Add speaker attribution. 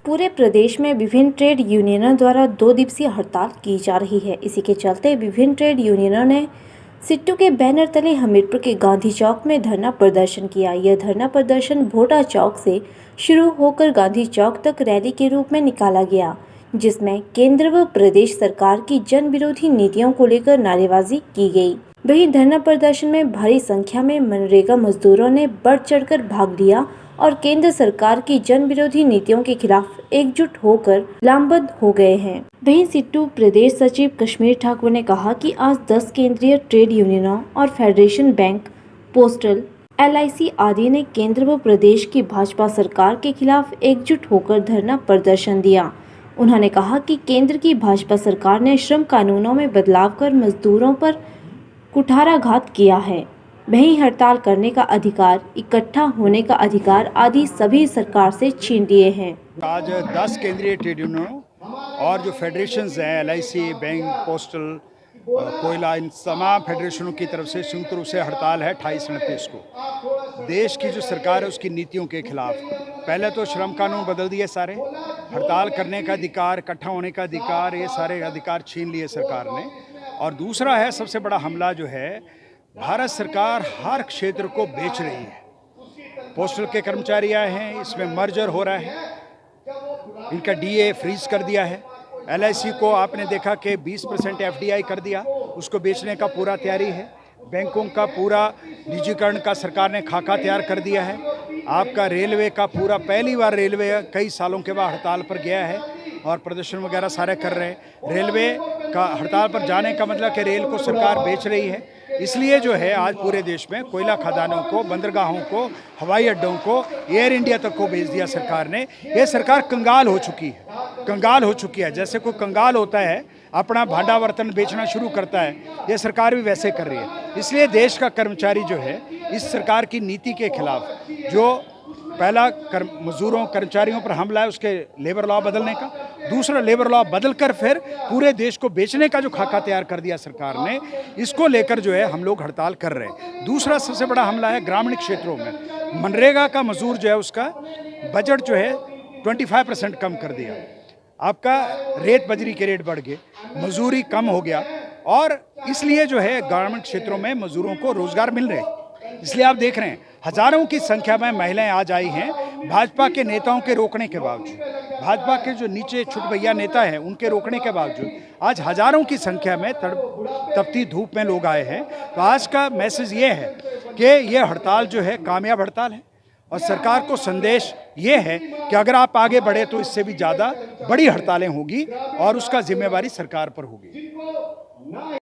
Speaker 1: पूरे प्रदेश में विभिन्न ट्रेड यूनियनों द्वारा 2 दिवसीय हड़ताल की जा रही है। इसी के चलते विभिन्न ट्रेड यूनियनों ने सिट्टू के बैनर तले हमीरपुर के गांधी चौक में धरना प्रदर्शन किया। यह धरना प्रदर्शन भोटा चौक से शुरू होकर गांधी चौक तक रैली के रूप में निकाला गया, जिसमें केंद्र व प्रदेश सरकार की जन विरोधी नीतियों को लेकर नारेबाजी की गई। वहीं धरना प्रदर्शन में भारी संख्या में मनरेगा मजदूरों ने बढ़ चढ़कर भाग लिया और केंद्र सरकार की जन विरोधी नीतियों के खिलाफ एकजुट होकर लामबंद हो गए हैं। वहीं सिट्टू प्रदेश सचिव कश्मीर ठाकुर ने कहा कि आज 10 केंद्रीय ट्रेड यूनियनों और फेडरेशन बैंक, पोस्टल, LIC आदि ने केंद्र व प्रदेश की भाजपा सरकार के खिलाफ एकजुट होकर धरना प्रदर्शन दिया। उन्होंने कहा कि केंद्र की भाजपा सरकार ने श्रम कानूनों में बदलाव कर मजदूरों पर कुठाराघात किया है। वहीं हड़ताल करने का अधिकार, इकट्ठा होने का अधिकार आदि सभी सरकार से छीन लिए हैं।
Speaker 2: आज 10 केंद्रीय ट्रेड यूनियनों और जो फेडरेशंस हैं, LIC, बैंक, पोस्टल, कोयला, इन तमाम फेडरेशनों की तरफ से संयुक्त रूप से हड़ताल है 28-29 को। देश की जो सरकार है उसकी नीतियों के खिलाफ पहले तो श्रम कानून बदल दिए सारे, हड़ताल करने का अधिकार, इकट्ठा होने का अधिकार, ये सारे अधिकार छीन लिए सरकार ने। और दूसरा है सबसे बड़ा हमला जो है, भारत सरकार हर क्षेत्र को बेच रही है। पोस्टल के कर्मचारी आए हैं, इसमें मर्जर हो रहा है, इनका DA फ्रीज कर दिया है। LIC को आपने देखा कि 20% FDI कर दिया, उसको बेचने का पूरा तैयारी है। बैंकों का पूरा निजीकरण का सरकार ने खाका तैयार कर दिया है। आपका रेलवे का पूरा, पहली बार रेलवे कई सालों के बाद हड़ताल पर गया है और प्रदर्शन वगैरह सारे कर रहे हैं। रेलवे का हड़ताल पर जाने का मतलब कि रेल को सरकार बेच रही है। इसलिए जो है आज पूरे देश में कोयला खदानों को, बंदरगाहों को, हवाई अड्डों को, एयर इंडिया तक को बेच दिया सरकार ने। ये सरकार कंगाल हो चुकी है, कंगाल हो चुकी है। जैसे कोई कंगाल होता है, अपना भांडा बर्तन बेचना शुरू करता है, ये सरकार भी वैसे कर रही है। इसलिए देश का कर्मचारी जो है इस सरकार की नीति के खिलाफ, जो पहला मजदूरों कर्मचारियों पर हमला है उसके लेबर लॉ बदलने का, दूसरा लेबर लॉ बदलकर फिर पूरे देश को बेचने का जो खाका तैयार कर दिया सरकार ने, इसको लेकर जो है हम लोग हड़ताल कर रहे हैं। दूसरा सबसे बड़ा हमला है ग्रामीण क्षेत्रों में। मनरेगा का मजदूर जो है उसका बजट जो है 25% कम कर दिया। आपका रेत बजरी के रेट बढ़ गए, मजदूरी कम हो गया और इसलिए जो है ग्रामीण क्षेत्रों में मजदूरों को रोजगार मिल रहे हैं। इसलिए आप देख रहे हैं हजारों की संख्या में महिलाएं आज आई हैं भाजपा के नेताओं के रोकने के बावजूद। भाजपा के जो नीचे छुटभैया नेता हैं उनके रोकने के बावजूद आज हजारों की संख्या में तपती धूप में लोग आए हैं। तो आज का मैसेज ये है कि ये हड़ताल जो है कामयाब हड़ताल है और सरकार को संदेश ये है कि अगर आप आगे बढ़े तो इससे भी ज़्यादा बड़ी हड़तालें होगी और उसका जिम्मेवारी सरकार पर होगी।